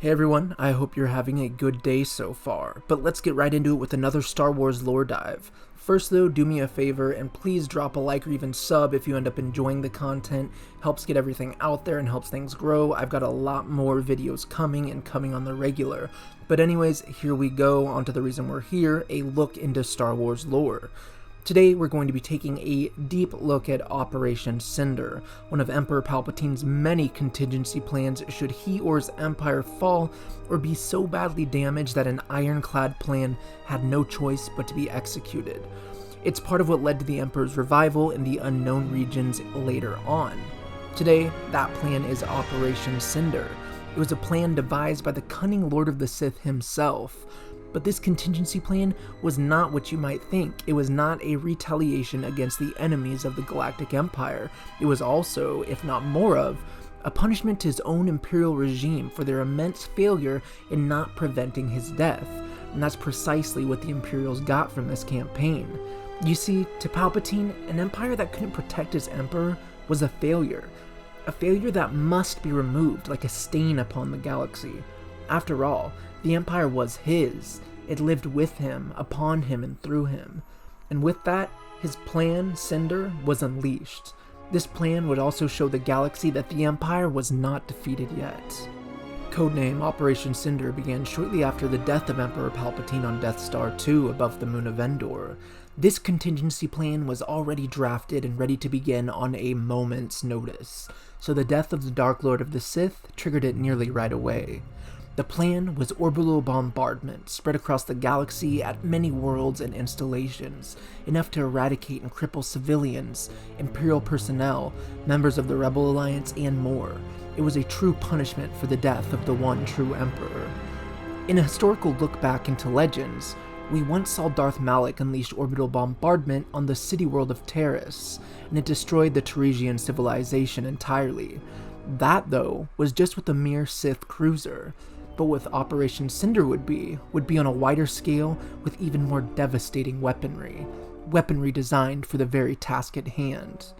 Hey everyone, I hope you're having a good day so far, but let's get right into it with another Star Wars lore dive. First though, do me a favor and please drop a like or even sub if you end up enjoying the content. Helps get everything out there and helps things grow. I've got a lot more videos coming on the regular. But anyways, here we go, on to the reason we're here, a look into Star Wars lore. Today, we're going to be taking a deep look at Operation Cinder, one of Emperor Palpatine's many contingency plans should he or his empire fall or be so badly damaged that an ironclad plan had no choice but to be executed. It's part of what led to the Emperor's revival in the unknown regions later on. Today, that plan is Operation Cinder. It was a plan devised by the cunning Lord of the Sith himself. But this contingency plan was not what you might think. It was not a retaliation against the enemies of the Galactic Empire. It was also, if not more of, a punishment to his own Imperial regime for their immense failure in not preventing his death. And that's precisely what the Imperials got from this campaign. You see, to Palpatine, an empire that couldn't protect its emperor was a failure. A failure that must be removed like a stain upon the galaxy. After all, the Empire was his. It lived with him, upon him, and through him. And with that, his plan, Cinder, was unleashed. This plan would also show the galaxy that the Empire was not defeated yet. Codename Operation Cinder began shortly after the death of Emperor Palpatine on Death Star 2 above the moon of Endor. This contingency plan was already drafted and ready to begin on a moment's notice, so the death of the Dark Lord of the Sith triggered it nearly right away. The plan was orbital bombardment spread across the galaxy at many worlds and installations, enough to eradicate and cripple civilians, Imperial personnel, members of the Rebel Alliance, and more. It was a true punishment for the death of the one true Emperor. In a historical look back into Legends, we once saw Darth Malak unleash orbital bombardment on the city world of Terrace, and it destroyed the Teresian civilization entirely. That, though, was just with a mere Sith cruiser. But what Operation Cinder would be on a wider scale with even more devastating weaponry designed for the very task at hand.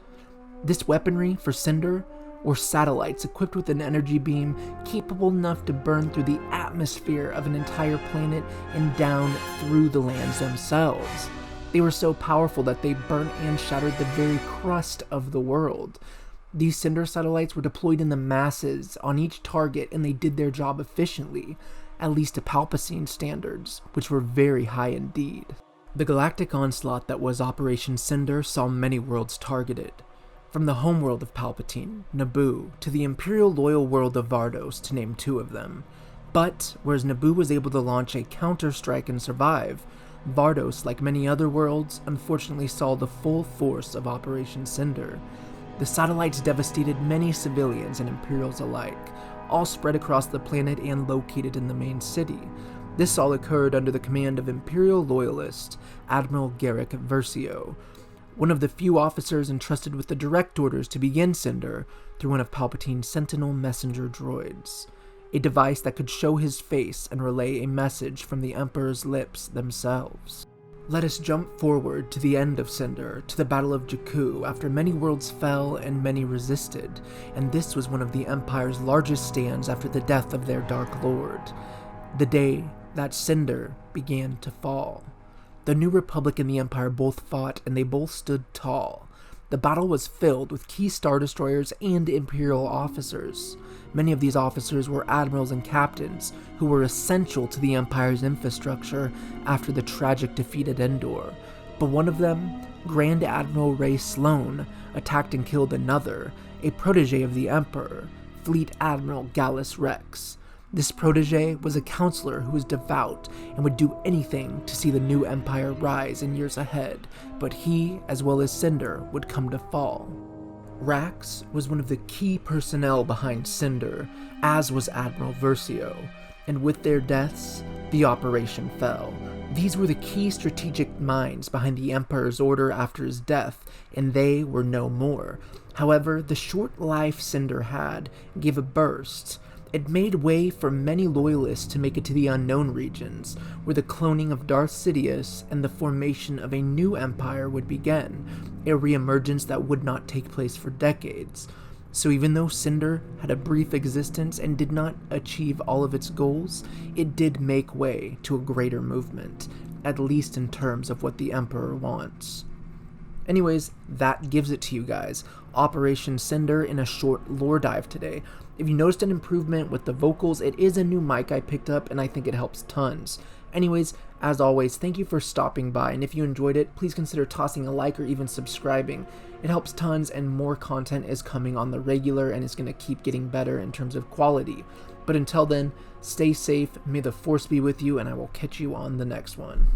This weaponry for Cinder were satellites equipped with an energy beam capable enough to burn through the atmosphere of an entire planet and down through the lands themselves. They were so powerful that they burnt and shattered the very crust of the world. These Cinder satellites were deployed in the masses on each target, and they did their job efficiently, at least to Palpatine standards, which were very high indeed. The galactic onslaught that was Operation Cinder saw many worlds targeted, from the homeworld of Palpatine, Naboo, to the Imperial loyal world of Vardos, to name two of them. But, whereas Naboo was able to launch a counter-strike and survive, Vardos, like many other worlds, unfortunately saw the full force of Operation Cinder. The satellites devastated many civilians and Imperials alike, all spread across the planet and located in the main city. This all occurred under the command of Imperial loyalist Admiral Garrick Versio, one of the few officers entrusted with the direct orders to begin Cinder through one of Palpatine's Sentinel messenger droids, a device that could show his face and relay a message from the Emperor's lips themselves. Let us jump forward to the end of Cinder, to the Battle of Jakku, after many worlds fell and many resisted, and this was one of the Empire's largest stands after the death of their Dark Lord, the day that Cinder began to fall. The New Republic and the Empire both fought, and they both stood tall. The battle was filled with key Star Destroyers and Imperial officers. Many of these officers were admirals and captains who were essential to the Empire's infrastructure after the tragic defeat at Endor. But one of them, Grand Admiral Ray Sloane, attacked and killed another, a protege of the Emperor, Fleet Admiral Gallus Rex. This protege was a counselor who was devout and would do anything to see the new Empire rise in years ahead, but he, as well as Cinder, would come to fall. Rax was one of the key personnel behind Cinder, as was Admiral Versio, and with their deaths, the operation fell. These were the key strategic minds behind the Emperor's order after his death, and they were no more. However, the short life Cinder had gave a burst. It made way for many loyalists to make it to the unknown regions, where the cloning of Darth Sidious and the formation of a new empire would begin, a re-emergence that would not take place for decades. So even though Cinder had a brief existence and did not achieve all of its goals, it did make way to a greater movement, at least in terms of what the Emperor wants. Anyways, that gives it to you guys. Operation Cinder in a short lore dive today. If you noticed an improvement with the vocals, it is a new mic I picked up and I think it helps tons. Anyways, as always, thank you for stopping by, and if you enjoyed it, please consider tossing a like or even subscribing. It helps tons, and more content is coming on the regular and it's going to keep getting better in terms of quality. But until then, stay safe, may the Force be with you, and I will catch you on the next one.